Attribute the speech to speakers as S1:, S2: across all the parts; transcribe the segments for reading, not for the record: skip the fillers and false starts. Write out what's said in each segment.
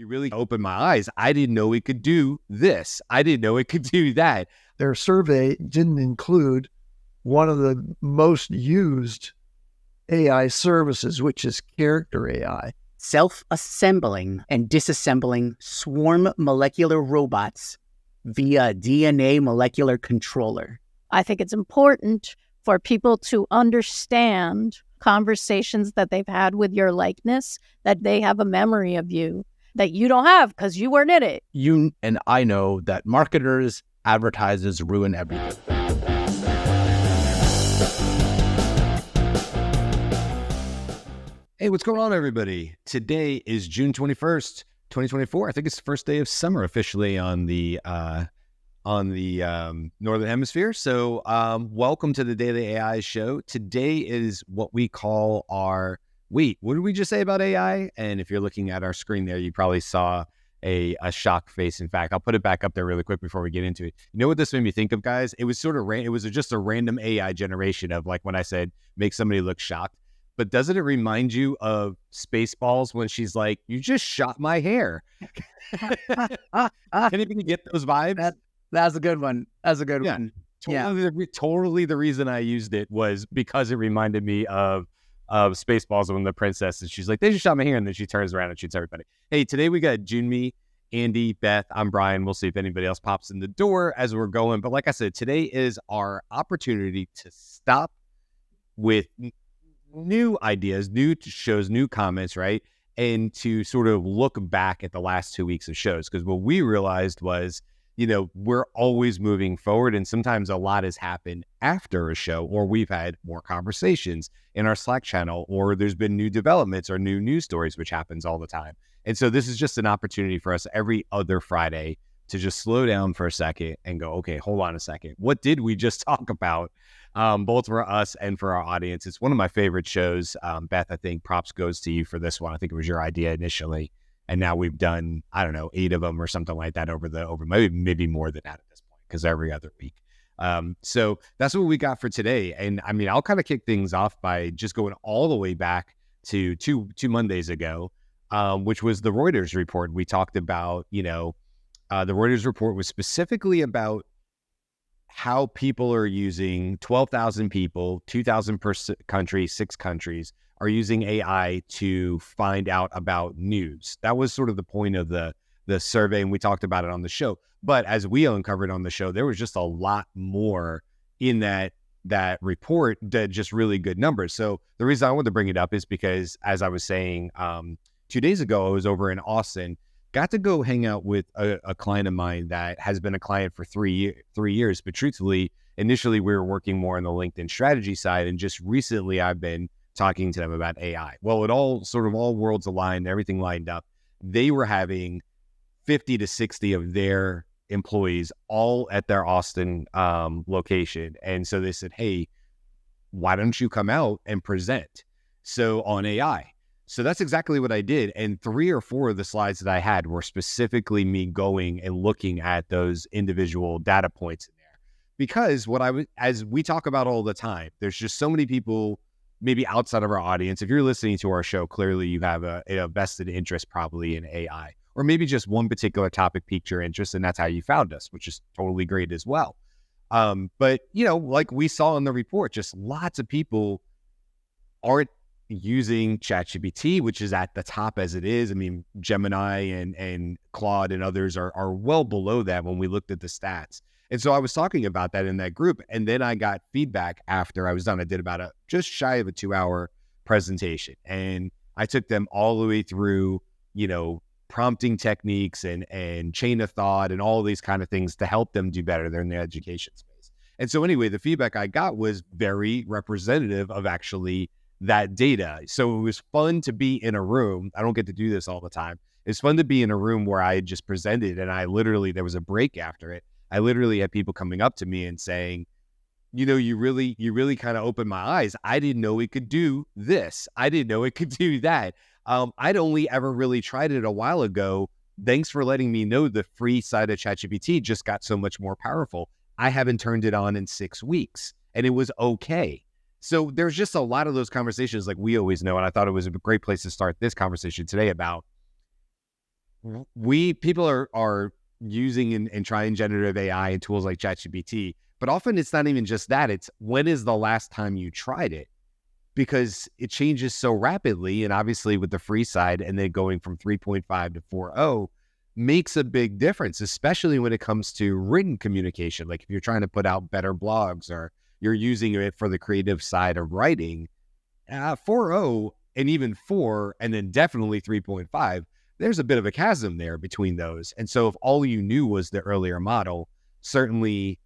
S1: You really opened my eyes. I didn't know it could do this. I didn't know it could do that.
S2: Their survey didn't include one of the most used AI services, which is character AI.
S3: Self-assembling and disassembling swarm molecular robots via DNA molecular controller.
S4: I think it's important for people to understand conversations that they've had with your likeness, that they have a memory of you that you don't have because you weren't in it.
S5: You and I know that marketers, advertisers ruin everything.
S1: Hey, what's going on, everybody? Today is June 21st, 2024. I think it's the first day of summer officially on the Northern Hemisphere. So welcome to the Daily AI Show. Today is what we call our... Wait, what did we just say about AI? And if you're looking at our screen there, you probably saw a shocked face. In fact, I'll put it back up there really quick before we get into it. You know what this made me think of, guys? It was just a random AI generation of, like, when I said make somebody look shocked. But doesn't it remind you of Spaceballs when she's like, "You just shot my hair"? Anybody get those vibes?
S3: That's a good one. That's a good one.
S1: Totally the reason I used it was because it reminded me of Spaceballs when the princess, and she's like, "They just shot my hair," and then she turns around and shoots everybody. Hey, today we got Jyunmi, Andy, Beth. I'm Brian. We'll see if anybody else pops in the door as we're going. But like I said, today is our opportunity to stop with new ideas, new shows, new comments, right? And to sort of look back at the last 2 weeks of shows. Because what we realized was, we're always moving forward, and sometimes a lot has happened after a show, or we've had more conversations in our Slack channel, or there's been new developments or new news stories, which happens all the time. And so this is just an opportunity for us every other Friday to just slow down for a second and go, okay, hold on a second. What did we just talk about? Both for us and for our audience. It's one of my favorite shows. Beth, I think props goes to you for this one. I think it was your idea initially. And now we've done, 8 of them or something like that over maybe more than that at this point, because every other week. So that's what we got for today. And I'll kind of kick things off by just going all the way back to two Mondays ago, which was the Reuters Report. We talked about, the Reuters Report was specifically about how people are using 12,000 people, 2,000 per country, 6 countries are using AI to find out about news. That was sort of the point of the survey, and we talked about it on the show. But as we uncovered on the show, there was just a lot more in that report, that just really good numbers. So the reason I wanted to bring it up is because, as I was saying 2 days ago, I was over in Austin, got to go hang out with a client of mine that has been a client for 3 years. But truthfully, initially we were working more on the LinkedIn strategy side. And just recently I've been talking to them about AI. Well, all worlds aligned, everything lined up. They were having 50 to 60 of their employees all at their Austin location. And so they said, "Hey, why don't you come out and present on AI?" So that's exactly what I did. And 3 or 4 of the slides that I had were specifically me going and looking at those individual data points in there. Because as we talk about all the time, there's just so many people, maybe outside of our audience. If you're listening to our show, clearly you have a vested interest probably in AI, or maybe just one particular topic piqued your interest, and that's how you found us, which is totally great as well. But, like we saw in the report, just lots of people aren't using ChatGPT, which is at the top as it is. Gemini and Claude and others are well below that when we looked at the stats. And so I was talking about that in that group. And then I got feedback after I was done. I did about just shy of a 2-hour presentation. And I took them all the way through, prompting techniques and chain of thought and all these kind of things to help them do better in the education space. And so anyway, the feedback I got was very representative of actually that data. So it was fun to be in a room. I don't get to do this all the time. It's fun to be in a room where I had just presented, and there was a break after it. I literally had people coming up to me and saying, you really kind of opened my eyes. I didn't know it could do this. I didn't know it could do that. I'd only ever really tried it a while ago. Thanks for letting me know the free side of ChatGPT just got so much more powerful. I haven't turned it on in 6 weeks, and it was okay. So there's just a lot of those conversations like we always know. And I thought it was a great place to start this conversation today about people are using and trying generative AI and tools like ChatGPT, but often it's not even just that. It's when is the last time you tried it? Because it changes so rapidly, and obviously with the free side and then going from 3.5 to 4.0 makes a big difference, especially when it comes to written communication. Like if you're trying to put out better blogs or you're using it for the creative side of writing, 4.0 and even 4 and then definitely 3.5, there's a bit of a chasm there between those. And so if all you knew was the earlier model, certainly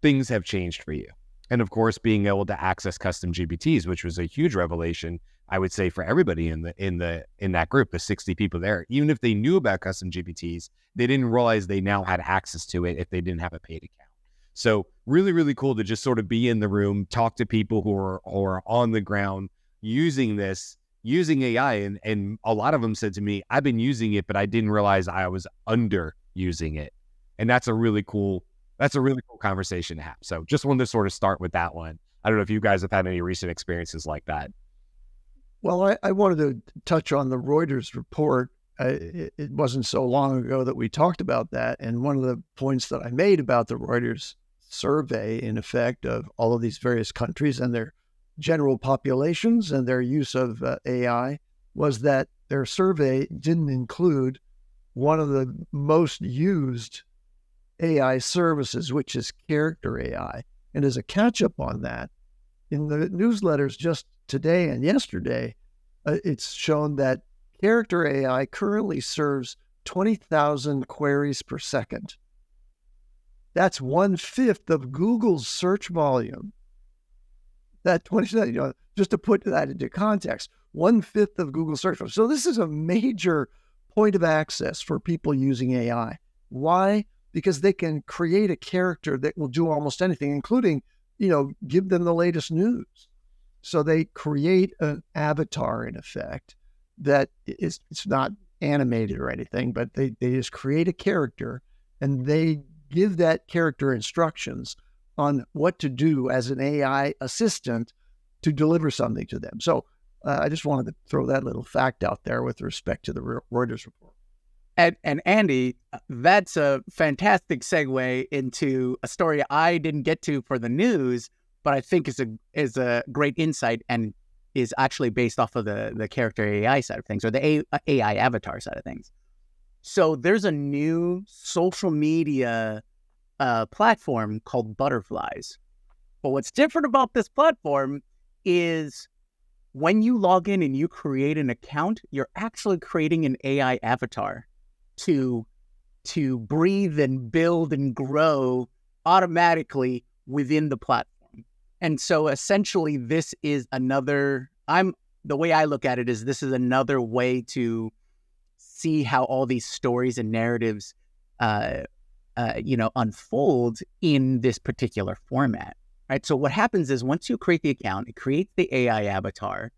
S1: things have changed for you. And of course, being able to access custom GPTs, which was a huge revelation, I would say, for everybody in that group, the 60 people there. Even if they knew about custom GPTs, they didn't realize they now had access to it if they didn't have a paid account. So really, really cool to just sort of be in the room, talk to people who are on the ground using AI. And a lot of them said to me, I've been using it, but I didn't realize I was underusing it. And that's a really cool conversation to have. So just wanted to sort of start with that one. I don't know if you guys have had any recent experiences like that.
S2: Well, I wanted to touch on the Reuters report. It wasn't so long ago that we talked about that. And one of the points that I made about the Reuters survey, in effect, of all of these various countries and their general populations and their use of AI, was that their survey didn't include one of the most used AI services, which is character AI. And as a catch-up on that, in the newsletters just today and yesterday, it's shown that character AI currently serves 20,000 queries per second. That's 1/5 of Google's search volume. That 20, just to put that into context, 1/5 of Google search volume. So this is a major point of access for people using AI. Why? Because they can create a character that will do almost anything, including, give them the latest news. So they create an avatar, in effect, that it's not animated or anything, but they just create a character and they give that character instructions on what to do as an AI assistant to deliver something to them. So I just wanted to throw that little fact out there with respect to the Reuters report.
S3: And Andy, that's a fantastic segue into a story I didn't get to for the news, but I think is a great insight and is actually based off of the character AI side of things, or the AI avatar side of things. So there's a new social media platform called Butterflies. But what's different about this platform is when you log in and you create an account, you're actually creating an AI avatar to breathe and build and grow automatically within the platform. And so essentially this is another, the way I look at it is this is another way to see how all these stories and narratives unfold in this particular format. Right. So what happens is once you create the account, it creates the AI avatar,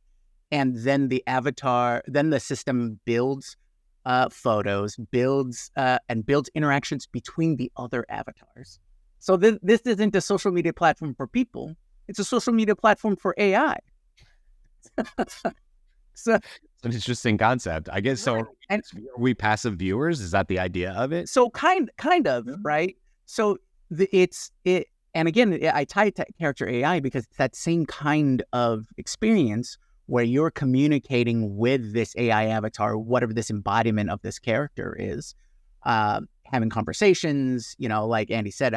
S3: and then the system builds photos, builds interactions between the other avatars. So this isn't a social media platform for people; it's a social media platform for AI. So
S1: it's an interesting concept, I guess. So, and are we passive viewers? Is that the idea of it?
S3: So kind of, right? So and again, I tie it to character AI because it's that same kind of experience where you're communicating with this AI avatar, whatever this embodiment of this character is, having conversations, like Andy said,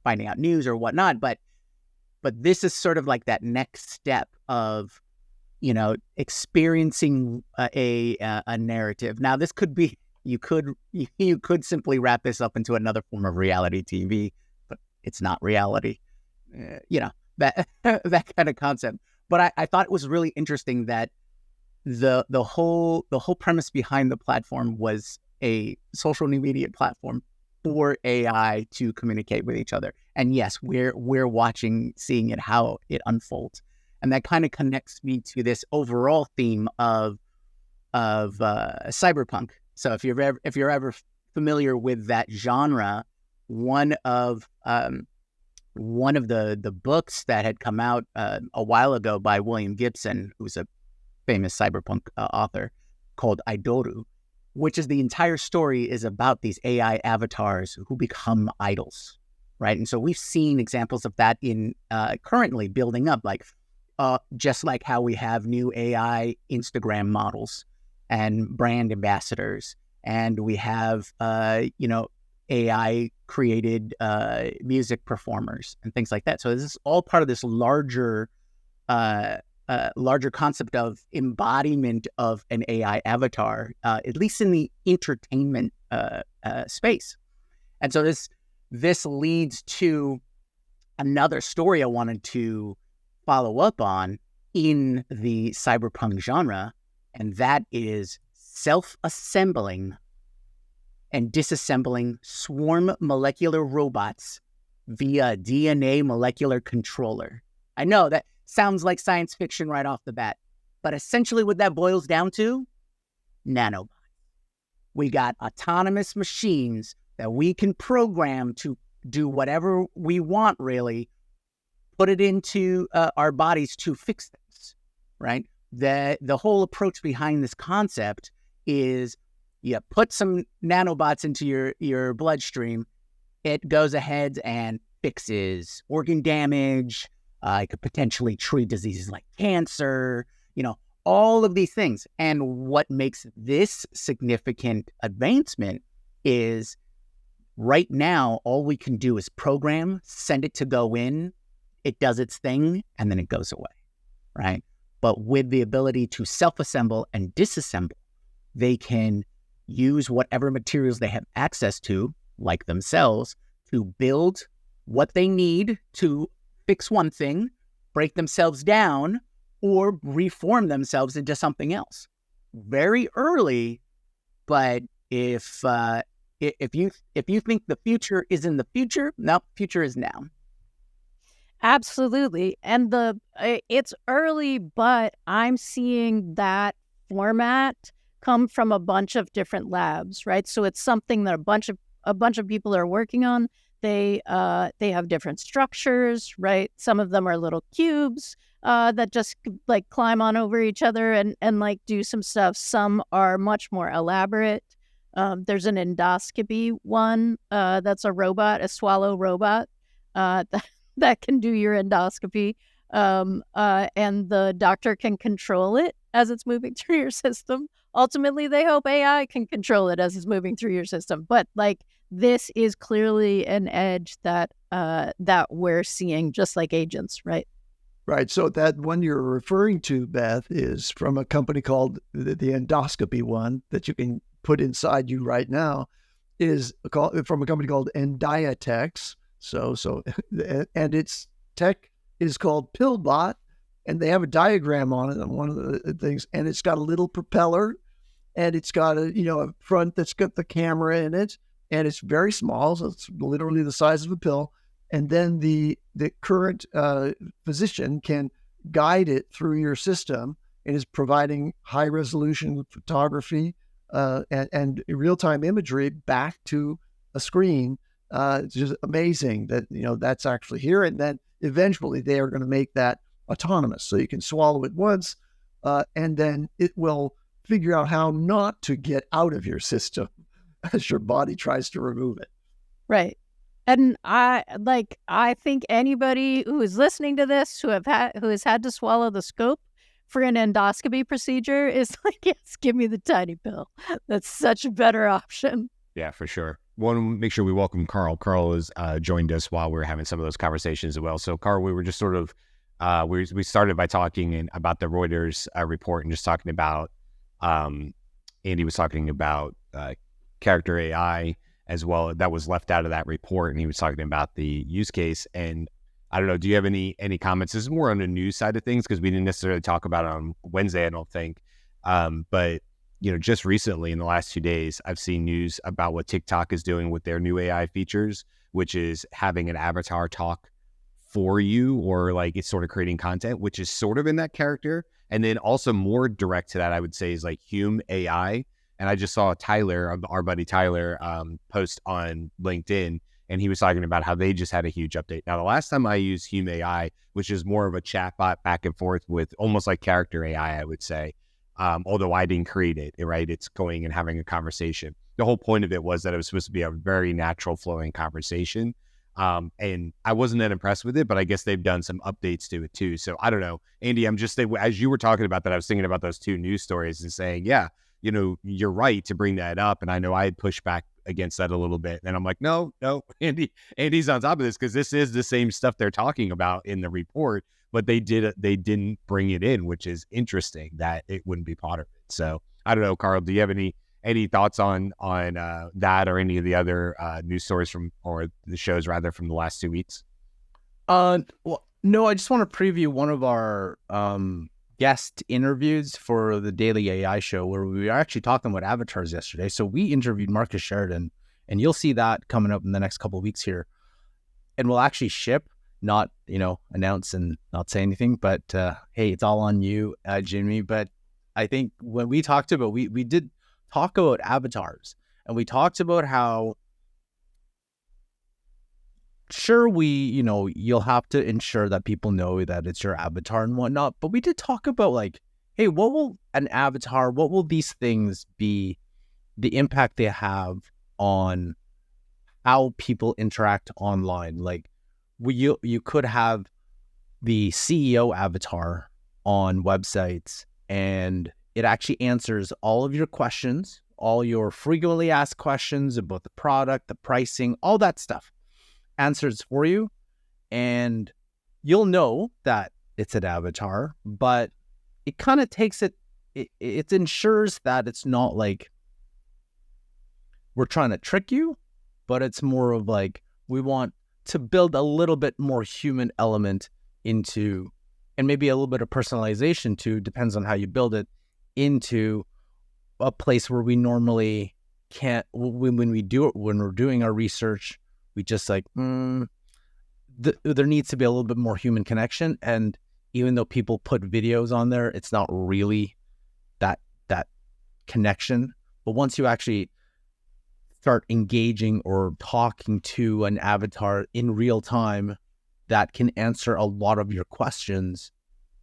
S3: finding out news or whatnot. But this is sort of like that next step of, experiencing a narrative. Now, this could be, you could simply wrap this up into another form of reality TV, but it's not reality, that kind of concept. But I thought it was really interesting that the whole premise behind the platform was a social media platform for AI to communicate with each other. And yes, we're seeing it, how it unfolds. And that kind of connects me to this overall theme of cyberpunk. So if you're ever familiar with that genre, one of the books that had come out a while ago by William Gibson, who's a famous cyberpunk author, called Idoru, which is the entire story is about these AI avatars who become idols, right? And so we've seen examples of that in currently building up, like just like how we have new AI Instagram models and brand ambassadors, and we have AI created music performers and things like that. So this is all part of this larger concept of embodiment of an AI avatar, at least in the entertainment space. And so this leads to another story I wanted to follow up on in the cyberpunk genre, and that is self-assembling and disassembling swarm molecular robots via DNA molecular controller. I know that sounds like science fiction right off the bat, but essentially what that boils down to, nanobots. We got autonomous machines that we can program to do whatever we want, really, put it into our bodies to fix things, right? The whole approach behind this concept is you put some nanobots into your bloodstream, it goes ahead and fixes organ damage. It could potentially treat diseases like cancer, all of these things. And what makes this significant advancement is right now, all we can do is program, send it to go in, it does its thing, and then it goes away, right? But with the ability to self-assemble and disassemble, they can use whatever materials they have access to, like themselves, to build what they need to fix one thing, break themselves down, or reform themselves into something else. Very early, but if you think the future is in the future, no, future is now.
S4: Absolutely. And it's early, but I'm seeing that format come from a bunch of different labs, right? So it's something that a bunch of people are working on. They have different structures, right? Some of them are little cubes that just like climb on over each other and like do some stuff. Some are much more elaborate. There's an endoscopy one that's a robot, a swallow robot that can do your endoscopy. And the doctor can control it as it's moving through your system. Ultimately, they hope AI can control it as it's moving through your system. But like, this is clearly an edge that we're seeing, just like agents, right?
S2: Right. So that one you're referring to, Beth, is from a company called the endoscopy one that you can put inside you right now, is from a company called AIAvatars. So and its tech is called Pillbot, and they have a diagram on it on one of the things, and it's got a little propeller, and it's got a front that's got the camera in it, and it's very small, so it's literally the size of a pill. And then the current physician can guide it through your system and is providing high resolution photography and real-time imagery back to a screen. It's just amazing that that's actually here. And then eventually they are going to make that autonomous, so you can swallow it once, and then it will figure out how not to get out of your system as your body tries to remove it.
S4: Right. And I think anybody who is listening to this who has had to swallow the scope for an endoscopy procedure is like, yes, give me the tiny pill. That's such a better option.
S1: Yeah, for sure. Want to make sure we welcome Karl. Karl has joined us while we were having some of those conversations as well. So, Karl, we were just sort of we started by talking about the Reuters report and just talking about Andy was talking about character AI as well. That was left out of that report, and he was talking about the use case. And I don't know, do you have any comments? This is more on the news side of things because we didn't necessarily talk about it on Wednesday, I don't think. But just recently in the last 2 days, I've seen news about what TikTok is doing with their new AI features, which is having an avatar talk for you, or like it's sort of creating content, which is sort of in that character. And then also more direct to that, I would say, is like Hume AI. And I just saw Tyler, our buddy Tyler, post on LinkedIn, and he was talking about how they just had a huge update. Now, the last time I used Hume AI, which is more of a chatbot back and forth with almost like character AI, I would say, Although I didn't create it, right? It's going and having a conversation. The whole point of it was that it was supposed to be a very natural flowing conversation. And I wasn't that impressed with it, but I guess they've done some updates to it too. So I don't know, Andy, I'm just, as you were talking about that, I was thinking about those two news stories and saying, yeah, you're right to bring that up. And I know I had pushed back against that a little bit. And I'm like, no, Andy's on top of this because this is the same stuff they're talking about in the report, but they didn't bring it in, which is interesting that it wouldn't be part of it. So I don't know, Karl, do you have any thoughts on that or any of the other news stories or the shows rather from the last 2 weeks?
S5: Well, no, I just want to preview one of our guest interviews for the Daily AI show where we were actually talking about avatars yesterday. So we interviewed Marcus Sheridan, and you'll see that coming up in the next couple of weeks here. And we'll actually ship, not, announce and not say anything, but hey, it's all on you, Jyunmi. But I think when we talked about, we did talk about avatars, and we talked about how sure, you'll have to ensure that people know that it's your avatar and whatnot, but we did talk about like, hey, what will these things be, the impact they have on how people interact online? Like, you could have the CEO avatar on websites, and it actually answers all of your questions, all your frequently asked questions about the product, the pricing, all that stuff. Answers for you, and you'll know that it's an avatar, but it kind of takes it ensures that it's not like we're trying to trick you, but it's more of like we want to build a little bit more human element into, and maybe a little bit of personalization too, depends on how you build it, into a place where we normally can't, when we're doing our research, we just like, there needs to be a little bit more human connection. And even though people put videos on there, it's not really that connection. But once you actually start engaging or talking to an avatar in real time that can answer a lot of your questions,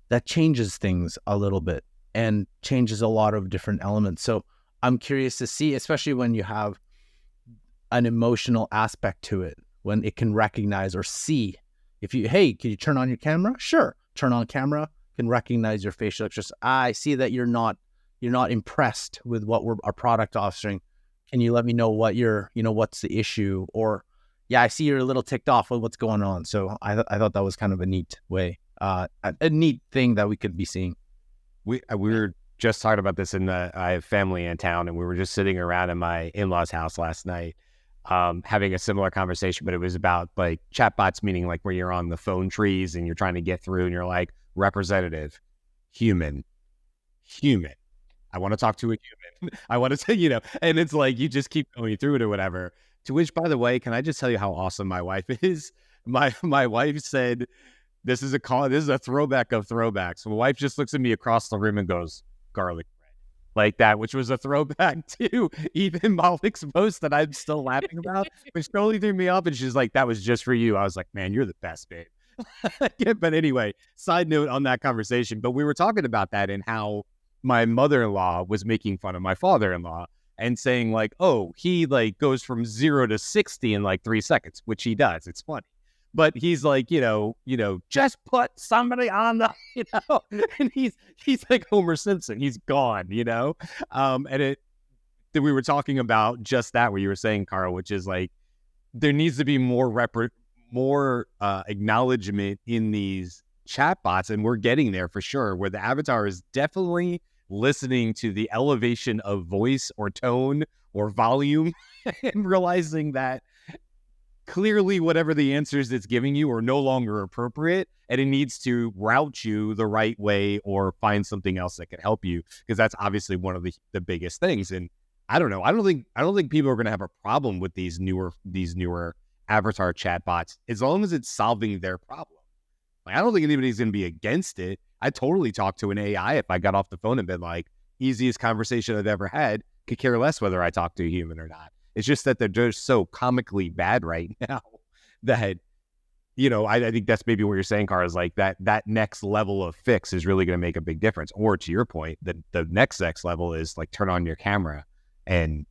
S5: that changes things a little bit and changes a lot of different elements. So I'm curious to see, especially when you have an emotional aspect to it, when it can recognize or see hey, can you turn on your camera? Sure. Turn on camera, can recognize your facial expressions. I see that you're not impressed with what our product offering. Can you let me know what's the issue? Or, yeah, I see you're a little ticked off with what's going on. So I thought that was kind of a neat way, a neat thing that we could be seeing.
S1: We were just talking about this I have family in town, and we were just sitting around in my in-laws' house last night, having a similar conversation, but it was about like chatbots, meaning like where you're on the phone trees and you're trying to get through and you're like, representative, human. I want to talk to a human. I want to say, and it's like, you just keep going through it or whatever. To which, by the way, can I just tell you how awesome my wife is? My wife said, this is a throwback of throwbacks. My wife just looks at me across the room and goes, garlic bread. Like that, which was a throwback to Ethan Malick's post that I'm still laughing about, which totally threw me off. And she's like, that was just for you. I was like, man, you're the best, babe. Yeah, but anyway, side note on that conversation. But we were talking about that and how my mother-in-law was making fun of my father-in-law and saying like, oh, he like goes from 0 to 60 in like 3 seconds, which he does. It's funny. But he's like, just put somebody on the, and he's like Homer Simpson. He's gone, and we were talking about just that, where you were saying, Karl, which is like, there needs to be more acknowledgement in these chatbots, and we're getting there for sure, where the avatar is definitely listening to the elevation of voice or tone or volume and realizing that clearly whatever the answers it's giving you are no longer appropriate, and it needs to route you the right way or find something else that can help you, because that's obviously one of the biggest things. And I don't know, I don't think people are going to have a problem with these newer avatar chatbots as long as it's solving their problem. Like, I don't think anybody's going to be against it. I totally talk to an AI if I got off the phone and been like, easiest conversation I've ever had, could care less whether I talk to a human or not. It's just that they're just so comically bad right now that I think that's maybe what you're saying, Karl, is like that next level of fix is really going to make a big difference. Or to your point, the next level is like turn on your camera, and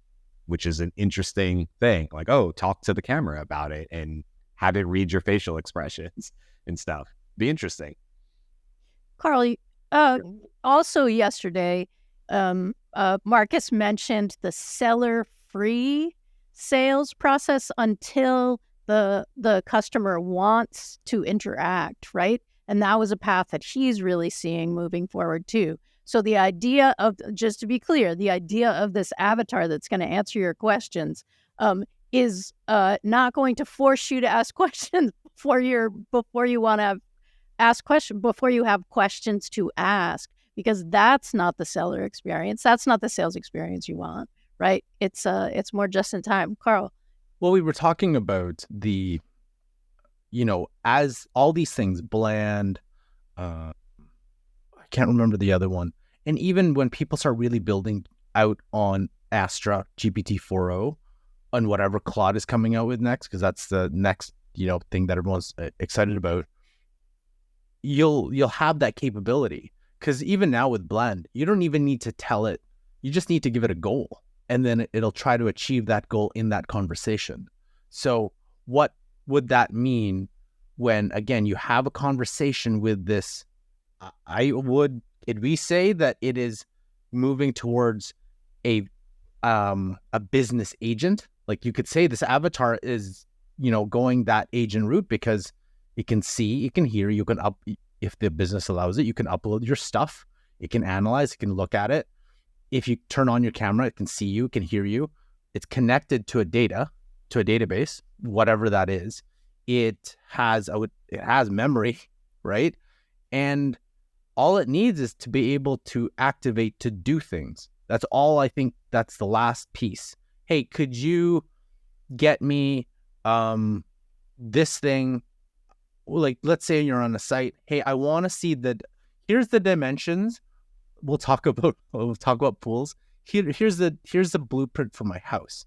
S1: which is an interesting thing. Like, oh, talk to the camera about it and have it read your facial expressions and stuff. Be interesting.
S4: Karl, also yesterday, Marcus mentioned the seller-free sales process until the customer wants to interact, right? And that was a path that he's really seeing moving forward too. So the idea of, just to be clear, the idea of this avatar that's going to answer your questions is not going to force you to ask questions before you want to ask questions, before you have questions to ask, because that's not the seller experience. That's not the sales experience you want, right? It's more just in time. Karl.
S5: Well, we were talking about as all these things, bland, I can't remember the other one. And even when people start really building out on Astra, GPT-4o, on whatever Claude is coming out with next, because that's the next, thing that everyone's excited about, you'll have that capability. Because even now with Blend, you don't even need to tell it. You just need to give it a goal. And then it'll try to achieve that goal in that conversation. So what would that mean when, again, you have a conversation with this? Could we say that it is moving towards a business agent? Like, you could say this avatar is, going that agent route, because it can see, it can hear, if the business allows it, you can upload your stuff. It can analyze, it can look at it. If you turn on your camera, it can see you, it can hear you. It's connected to a database, whatever that is. It has memory, right? And all it needs is to be able to activate to do things. That's all. I think that's the last piece. Hey, could you get me this thing? Like, let's say you're on a site. Hey, I want to see here's the dimensions. We'll talk about pools. Here's the blueprint for my house.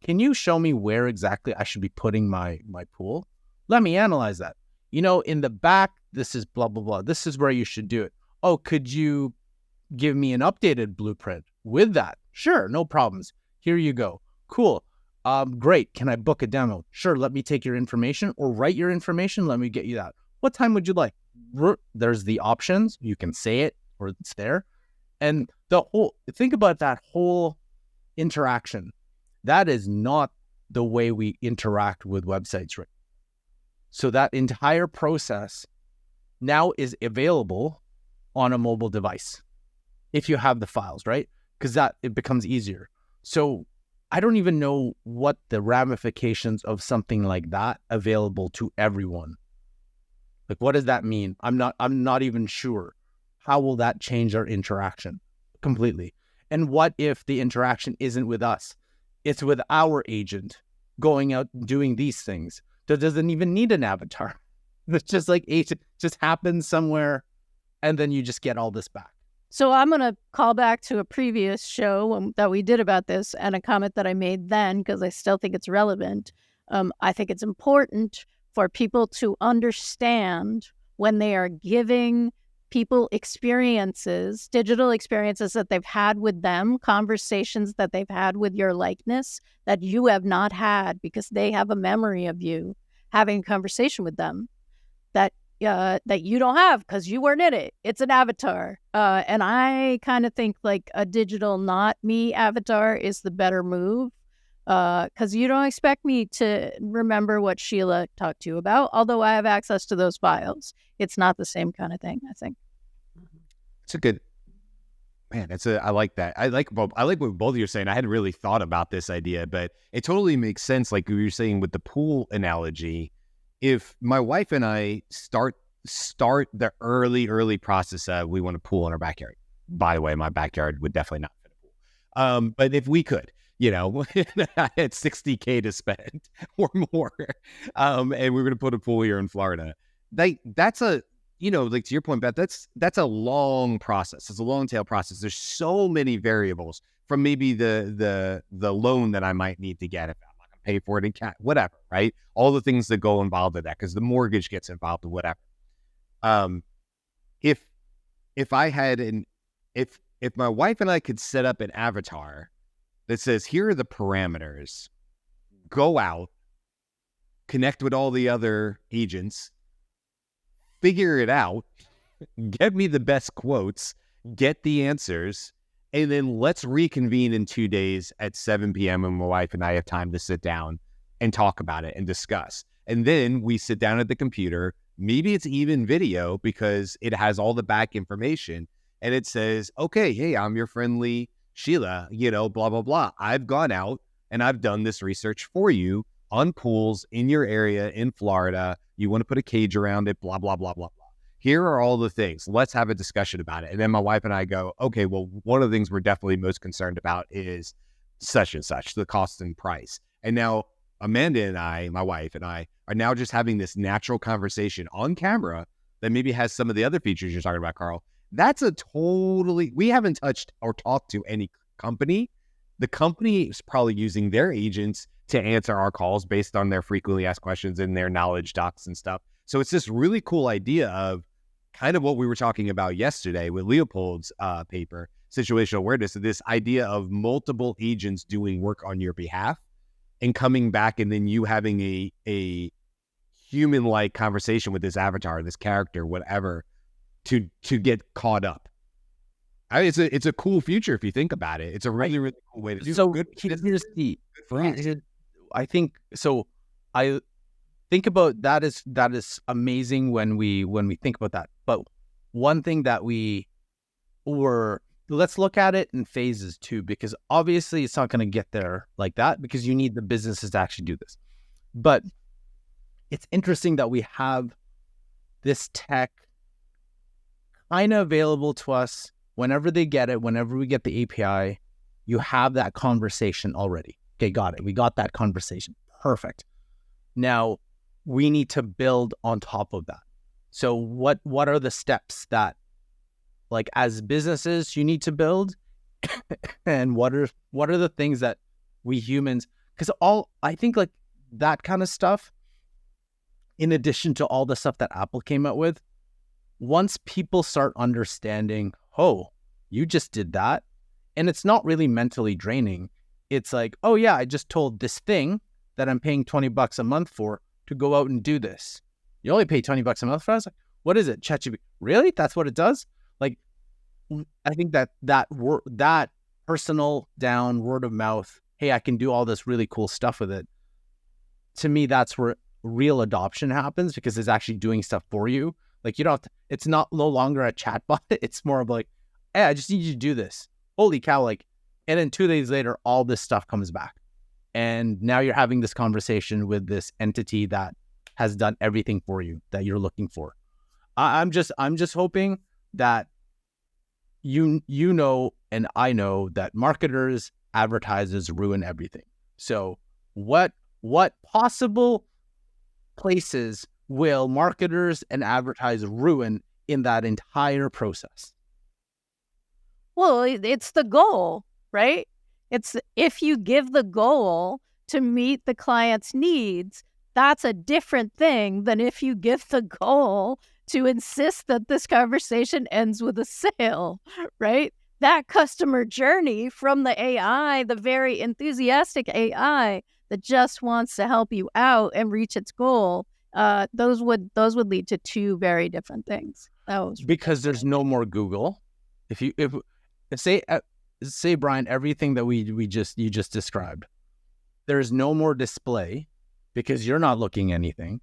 S5: Can you show me where exactly I should be putting my pool? Let me analyze that. In the back, this is blah, blah, blah. This is where you should do it. Oh, could you give me an updated blueprint with that? Sure, no problems. Here you go. Cool. Great. Can I book a demo? Sure. Let me take your information or write your information. Let me get you that. What time would you like? There's the options. You can say it or it's there. And think about that whole interaction. That is not the way we interact with websites, right? So that entire process now is available on a mobile device if you have the files, right? Because it becomes easier. So I don't even know what the ramifications of something like that available to everyone. Like, what does that mean? I'm not even sure. How will that change our interaction completely? And what if the interaction isn't with us? It's with our agent going out doing these things. That doesn't even need an avatar. It's just like agent just happens somewhere, and then you just get all this back.
S4: So I'm going to call back to a previous show that we did about this and a comment that I made then, because I still think it's relevant. I think it's important for people to understand when they are giving people experiences, digital experiences that they've had with them, conversations that they've had with your likeness that you have not had because they have a memory of you having a conversation with them that you don't have because you weren't in it. It's an avatar. And I kind of think like a digital not me avatar is the better move because you don't expect me to remember what Sheila talked to you about, although I have access to those files. It's not the same kind of thing, I think.
S1: It's a good, man, I like that. I like what both of you are saying. I hadn't really thought about this idea, but it totally makes sense. Like you were saying with the pool analogy, if my wife and I start the early process of we want a pool in our backyard. By the way, my backyard would definitely not fit a pool. But if we could, I had $60K to spend or more, and we were going to put a pool here in Florida. That's a, like to your point, Beth, that's a long process. It's a long tail process. There's so many variables from maybe the loan that I might need to get. If I'm not going pay for it in cash, whatever, right? All the things that go involved in that, because the mortgage gets involved in whatever. If I had if my wife and I could set up an avatar that says, here are the parameters, go out, connect with all the other agents, figure it out, get me the best quotes, get the answers, and then let's reconvene in 2 days at 7 p.m. and my wife and I have time to sit down and talk about it and discuss. And then we sit down at the computer. Maybe it's even video because it has all the back information. And it says, okay, hey, I'm your friendly Sheila, blah, blah, blah. I've gone out and I've done this research for you on pools in your area in Florida. You want to put a cage around it, blah, blah, blah, blah, blah. Here are all the things. Let's have a discussion about it. And then my wife and I go, okay, well, one of the things we're definitely most concerned about is such and such, the cost and price. And now Amanda and I, my wife and I, are now just having this natural conversation on camera that maybe has some of the other features you're talking about, Karl. That's we haven't touched or talked to any company. The company is probably using their agents to answer our calls based on their frequently asked questions and their knowledge docs and stuff. So it's this really cool idea of kind of what we were talking about yesterday with Leopold's paper, situational awareness, this idea of multiple agents doing work on your behalf and coming back and then you having a human-like conversation with this avatar, this character, whatever, to get caught up. It's a cool future if you think about it. It's a really, really cool way to do it.
S5: So
S1: Good
S5: here's the,
S1: for us.
S5: I think so. I think about that is amazing when we think about that. But one thing that let's look at it in phases too, because obviously it's not going to get there like that because you need the businesses to actually do this. But it's interesting that we have this tech kind of available to us whenever they get it, whenever we get the API, you have that conversation already. Okay, got it. We got that conversation. Perfect. Now we need to build on top of that. So what are the steps that, like, as businesses you need to build, and what are the things that we humans? Because I think like that kind of stuff, in addition to all the stuff that Apple came out with, once people start understanding, oh, you just did that, and it's not really mentally draining. It's like, oh yeah, I just told this thing that I'm paying $20 a month for to go out and do this. You only pay $20 a month for it? I was like, what is it? ChatGPT? Really? That's what it does? Like, I think that personal down word of mouth, hey, I can do all this really cool stuff with it. To me, that's where real adoption happens because it's actually doing stuff for you. Like, you don't have to, it's no longer a chatbot. It's more of like, hey, I just need you to do this. Holy cow. Like, and then 2 days later, all this stuff comes back. And now you're having this conversation with this entity that has done everything for you that you're looking for. I'm just hoping that you know, and I know that marketers, advertisers ruin everything. So what possible places will marketers and advertisers ruin in that entire process?
S4: Well, it's the goal, right? It's if you give the goal to meet the client's needs, that's a different thing than if you give the goal to insist that this conversation ends with a sale, right? That customer journey from the AI, the very enthusiastic AI that just wants to help you out and reach its goal, those would lead to two very different things.
S5: Because there's no more Google. If say Brian, everything that you just described, there's no more display because you're not looking at anything.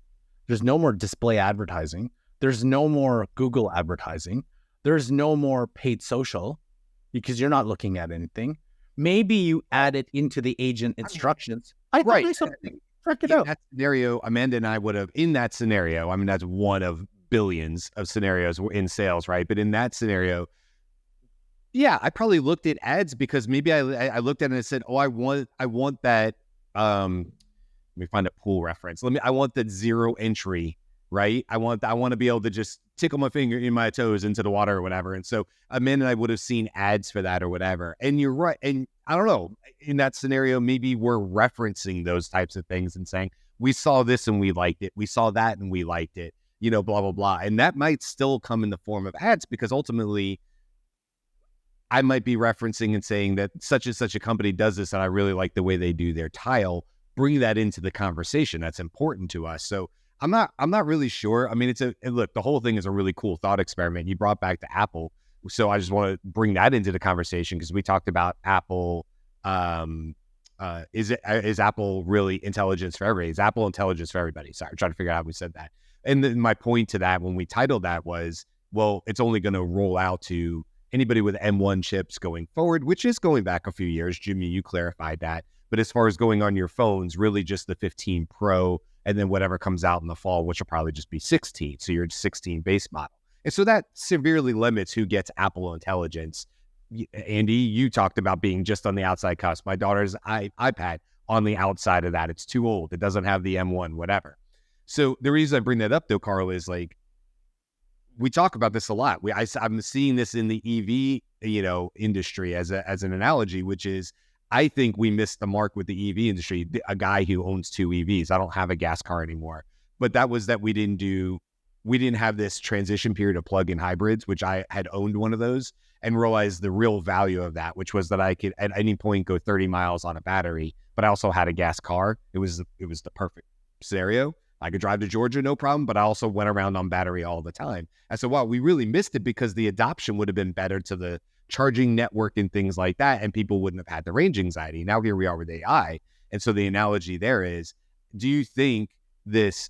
S5: There's no more display advertising. There's no more Google advertising. There's no more paid social because you're not looking at anything. Maybe you add it into the agent instructions.
S1: Right.
S5: Check it
S1: in
S5: out.
S1: that scenario, Amanda and I would have, in that scenario, I mean, that's one of billions of scenarios in sales, right? But in that scenario, yeah, I probably looked at ads because maybe I looked at it and said, oh, I want that, let me find a pool reference. I want that zero entry, right? I want to be able to just tickle my finger in my toes into the water or whatever. And so a minute I would have seen ads for that or whatever. And you're right. And I don't know, in that scenario, maybe we're referencing those types of things and saying, we saw this and we liked it. We saw that and we liked it, blah, blah, blah. And that might still come in the form of ads, because ultimately I might be referencing and saying that such and such a company does this and I really like the way they do their tile. Bring that into the conversation. That's important to us. So I'm not really sure. I mean, look, the whole thing is a really cool thought experiment. You brought back to Apple. So I just want to bring that into the conversation, because we talked about Apple. Is Apple really intelligence for everybody? Is Apple intelligence for everybody? Sorry, I'm trying to figure out how we said that. And then my point to that when we titled that was, well, it's only going to roll out to anybody with M1 chips going forward, which is going back a few years. Jyunmi, you clarified that. But as far as going on your phones, really just the 15 Pro, and then whatever comes out in the fall, which will probably just be 16. So you're 16 base model. And so that severely limits who gets Apple Intelligence. Andy, you talked about being just on the outside cusp. My daughter's iPad on the outside of that. It's too old. It doesn't have the M1, whatever. So the reason I bring that up, though, Karl, is like, we talk about this a lot. I'm seeing this in the EV, industry as an analogy, which is, I think we missed the mark with the EV industry. A guy who owns 2 EVs. I don't have a gas car anymore, but that was that we didn't have this transition period of plug-in hybrids, which I had owned one of those and realized the real value of that, which was that I could at any point go 30 miles on a battery, but I also had a gas car. It was the perfect scenario. I could drive to Georgia, no problem, but I also went around on battery all the time. And so, wow, we really missed it, because the adoption would have been better to the charging network and things like that, and people wouldn't have had the range anxiety. Now here we are with AI. And so the analogy there is, do you think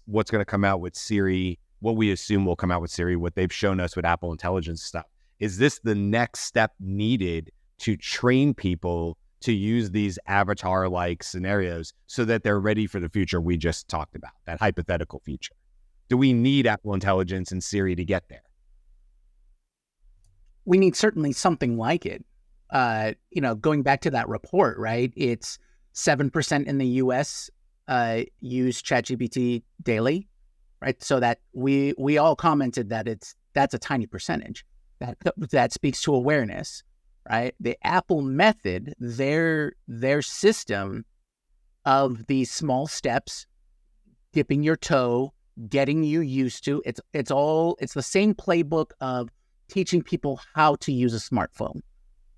S1: what's going to come out with Siri, what we assume will come out with Siri, what they've shown us with Apple Intelligence stuff, is this the next step needed to train people to use these avatar-like scenarios so that they're ready for the future we just talked about, that hypothetical future? Do we need Apple Intelligence and Siri to get there?
S3: We need certainly something like it. Going back to that report, right? It's 7% in the US use ChatGPT daily, right? So that we all commented that that's a tiny percentage. That speaks to awareness, right? The Apple method, their system of these small steps, dipping your toe, getting you used to, it's the same playbook of teaching people how to use a smartphone.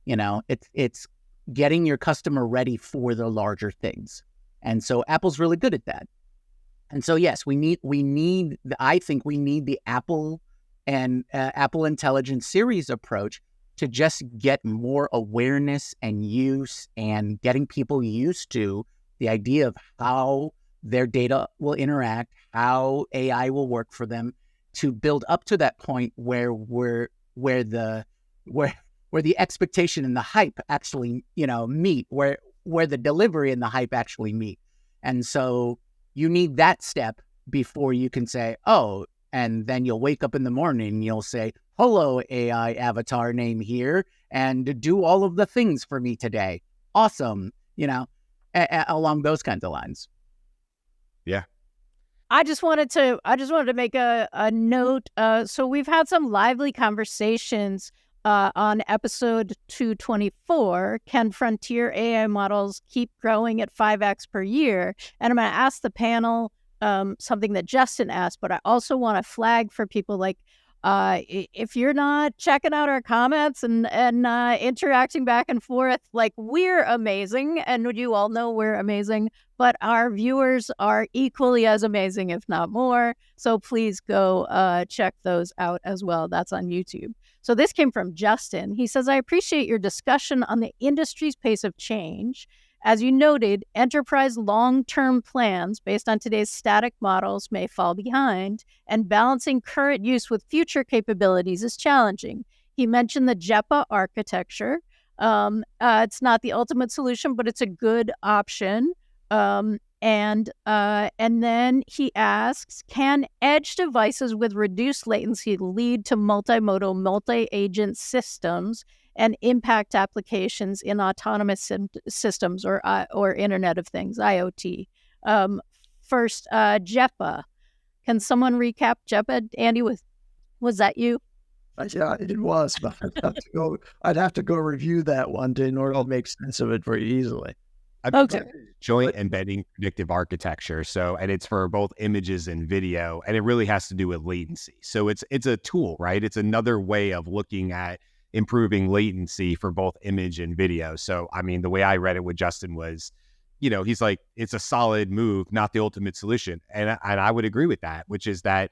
S3: It's getting your customer ready for the larger things. And so Apple's really good at that. And so, yes, I think we need the Apple and Apple Intelligence series approach to just get more awareness and use, and getting people used to the idea of how their data will interact, how AI will work for them, to build up to that point where the expectation and the hype actually, meet, where the delivery and the hype actually meet. And so you need that step before you can say, oh, and then you'll wake up in the morning and you'll say, hello, AI avatar name here, and do all of the things for me today. Awesome. Along those kinds of lines.
S1: Yeah.
S4: I just wanted to make a note. So we've had some lively conversations on episode 224. Can frontier AI models keep growing at 5x per year? And I'm going to ask the panel something that Justin asked, but I also want to flag for people, like, if you're not checking out our comments and interacting back and forth, like, we're amazing, and you all know we're amazing, but our viewers are equally as amazing, if not more. So please go check those out as well. That's on YouTube. So this came from Justin. He says, I appreciate your discussion on the industry's pace of change. As you noted, enterprise long-term plans based on today's static models may fall behind, and balancing current use with future capabilities is challenging. He mentioned the JEPA architecture. It's not the ultimate solution, but it's a good option. And then he asks, can edge devices with reduced latency lead to multimodal, multi-agent systems and impact applications in autonomous systems or Internet of Things, IoT? First, JEPA. Can someone recap JEPA, Andy, with Was that you?
S2: Yeah, it was, but I'd have to go review that one day in order to make sense of it very easily.
S4: Okay.
S1: Joint embedding predictive architecture. So, and it's for both images and video, and it really has to do with latency. So it's a tool, right? It's another way of looking at improving latency for both image and video. So, I mean, the way I read it with Justin was, he's like, it's a solid move, not the ultimate solution. And I would agree with that, which is that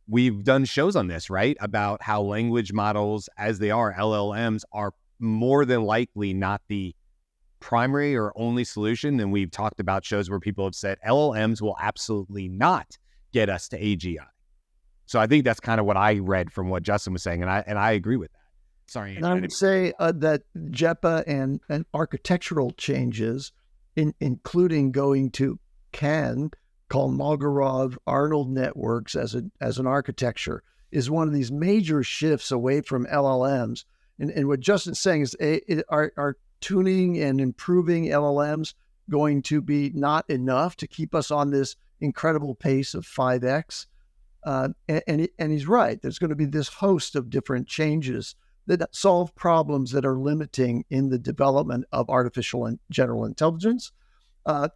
S1: we've done shows on this, right? About how language models, as they are, LLMs, are more than likely not the primary or only solution. And we've talked about shows where people have said LLMs will absolutely not get us to AGI. So I think that's kind of what I read from what Justin was saying. And I agree with that. Sorry.
S2: And I would say that JEPA and architectural changes, including going to CAN, Kolmogorov-Arnold networks as an architecture, is one of these major shifts away from LLMs. And what Justin's saying is, are tuning and improving LLMs going to be not enough to keep us on this incredible pace of 5x? And he's right. There's going to be this host of different changes that solve problems that are limiting in the development of artificial and general intelligence.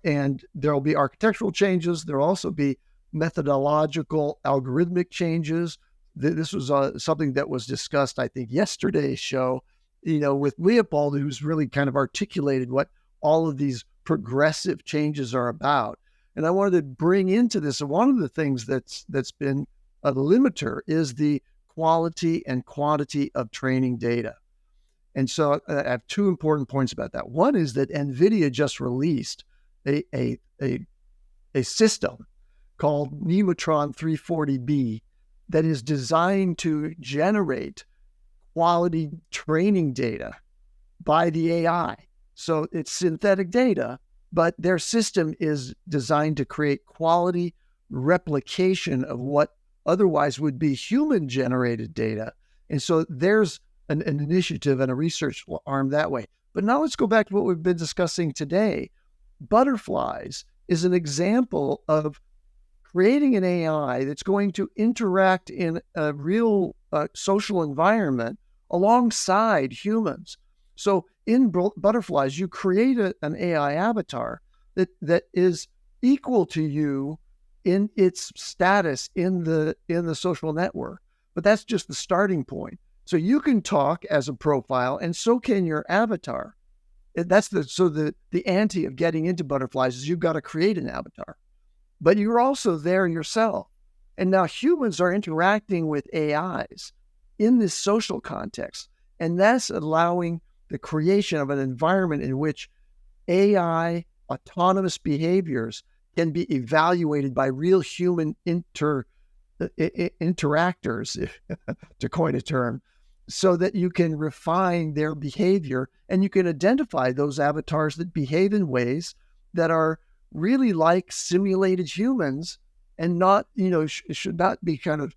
S2: And there'll be architectural changes. There'll also be methodological algorithmic changes. This was something that was discussed, I think, yesterday's show, with Leopold, who's really kind of articulated what all of these progressive changes are about. And I wanted to bring into this, one of the things that's been a limiter is the quality and quantity of training data. And so I have two important points about that. One is that NVIDIA just released a system called Nemotron 340B that is designed to generate quality training data by the AI. So it's synthetic data, but their system is designed to create quality replication of what otherwise would be human-generated data. And so there's an initiative and a research arm that way. But now let's go back to what we've been discussing today. Butterflies is an example of creating an AI that's going to interact in a real social environment alongside humans. So in Butterflies, you create an AI avatar that is equal to you in its status in the social network. But that's just the starting point. So you can talk as a profile, and so can your avatar. That's the ante of getting into Butterflies is you've got to create an avatar. But you're also there yourself. And now humans are interacting with AIs in this social context. And that's allowing the creation of an environment in which AI autonomous behaviors can be evaluated by real human interactors, to coin a term, so that you can refine their behavior and you can identify those avatars that behave in ways that are really like simulated humans and not, should not be kind of,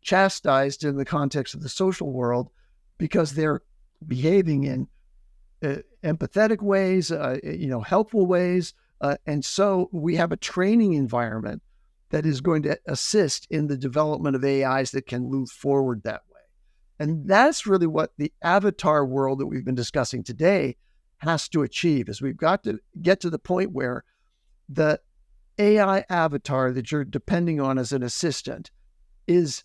S2: chastised in the context of the social world because they're behaving in empathetic ways, helpful ways. And so we have a training environment that is going to assist in the development of AIs that can move forward that way. And that's really what the avatar world that we've been discussing today has to achieve, is we've got to get to the point where the AI avatar that you're depending on as an assistant is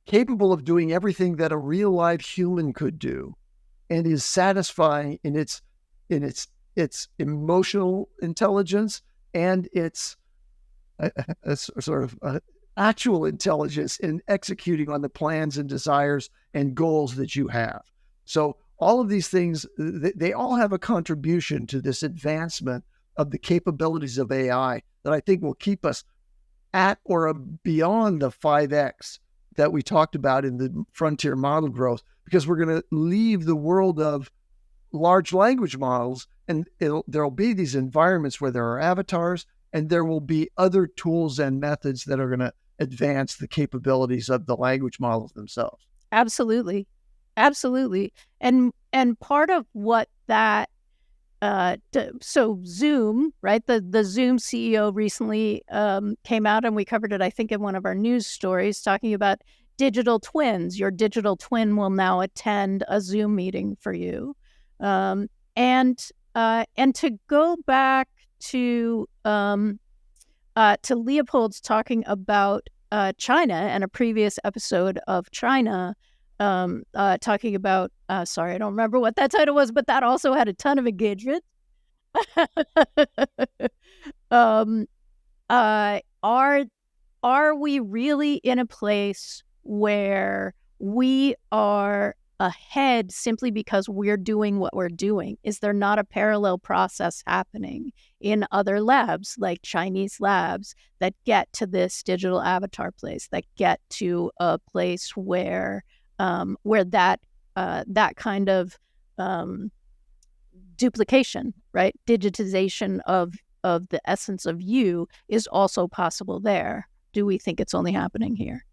S2: capable of doing everything that a real live human could do and is satisfying in its emotional intelligence and its actual intelligence in executing on the plans and desires and goals that you have. So all of these things, they all have a contribution to this advancement of the capabilities of AI that I think will keep us at or beyond the 5x that we talked about in the frontier model growth, because we're going to leave the world of large language models and there'll be these environments where there are avatars and there will be other tools and methods that are going to advance the capabilities of the language models themselves.
S4: Absolutely. Absolutely. And part of what that so Zoom, right? The Zoom CEO recently came out, and we covered it, I think, in one of our news stories, talking about digital twins. Your digital twin will now attend a Zoom meeting for you. And to go back to Leopold's talking about China and a previous episode of China, talking about, sorry, I don't remember what that title was, but that also had a ton of engagement. Are we really in a place where we are ahead simply because we're doing what we're doing? Is there not a parallel process happening in other labs, like Chinese labs, that get to this digital avatar place, that get to a place where that kind of duplication, right, digitization of the essence of you is also possible there? Do we think it's only happening here?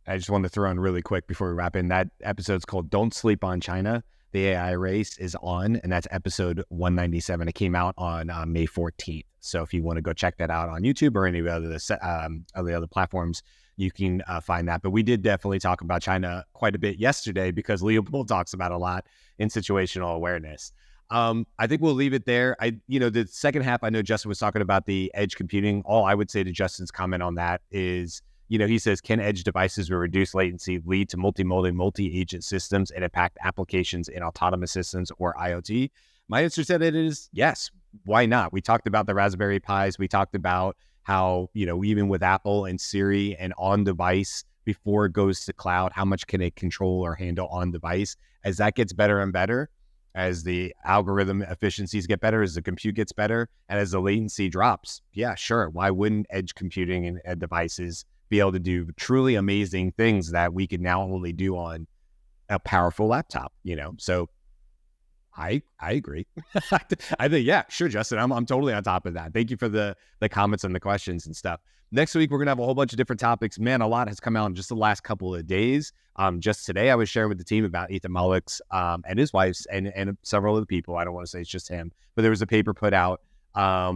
S1: I just wanted to throw in really quick before we wrap in. That episode's called Don't Sleep on China. The AI Race is on, and that's episode 197. It came out on May 14th. So if you want to go check that out on YouTube or any of the other platforms, you can find that. But we did definitely talk about China quite a bit yesterday because Leopold talks about a lot in situational awareness. I think we'll leave it there. The second half, I know Justin was talking about the edge computing. All I would say to Justin's comment on that is, he says, can edge devices with reduced latency lead to multimodal, multi-agent systems and impact applications in autonomous systems or IoT? My answer to that is yes. Why not? We talked about the Raspberry Pis. We talked about how, even with Apple and Siri and on device before it goes to cloud, how much can it control or handle on device? As that gets better and better, as the algorithm efficiencies get better, as the compute gets better, and as the latency drops, yeah, sure. Why wouldn't edge computing and devices be able to do truly amazing things that we can now only do on a powerful laptop? So I agree. I think, yeah, sure, Justin, I'm totally on top of that. Thank you for the comments and the questions and stuff. Next week, we're going to have a whole bunch of different topics. Man, a lot has come out in just the last couple of days. Just today, I was sharing with the team about Ethan Malick's and his wife's and several other people. I don't want to say it's just him, but there was a paper put out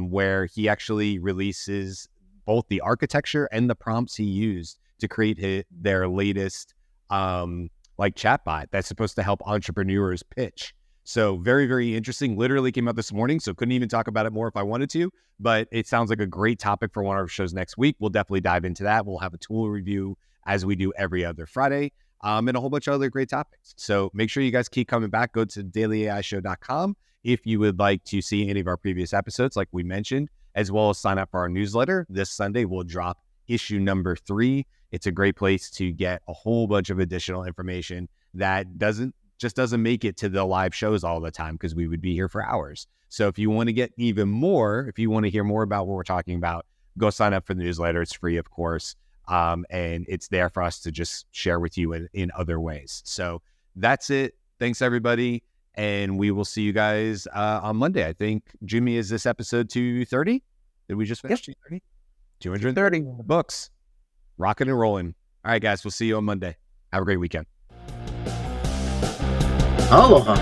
S1: where he actually releases both the architecture and the prompts he used to create their latest chatbot that's supposed to help entrepreneurs pitch. So very, very interesting. Literally came out this morning, so couldn't even talk about it more if I wanted to, but it sounds like a great topic for one of our shows next week. We'll definitely dive into that. We'll have a tool review as we do every other Friday, and a whole bunch of other great topics. So make sure you guys keep coming back. Go to dailyaishow.com if you would like to see any of our previous episodes, like we mentioned, as well as sign up for our newsletter. This Sunday, we'll drop issue number 3. It's a great place to get a whole bunch of additional information that doesn't make it to the live shows all the time, because we would be here for hours. So if you want to get even more, if you want to hear more about what we're talking about, go sign up for the newsletter. It's free, of course. And it's there for us to just share with you in other ways. So that's it. Thanks, everybody. And we will see you guys on Monday. I think, Jyunmi, is this episode 230? Did we just finish?
S3: Yep.
S1: 230? 230 books. Rocking and rolling. All right, guys. We'll see you on Monday. Have a great weekend.
S3: Aloha.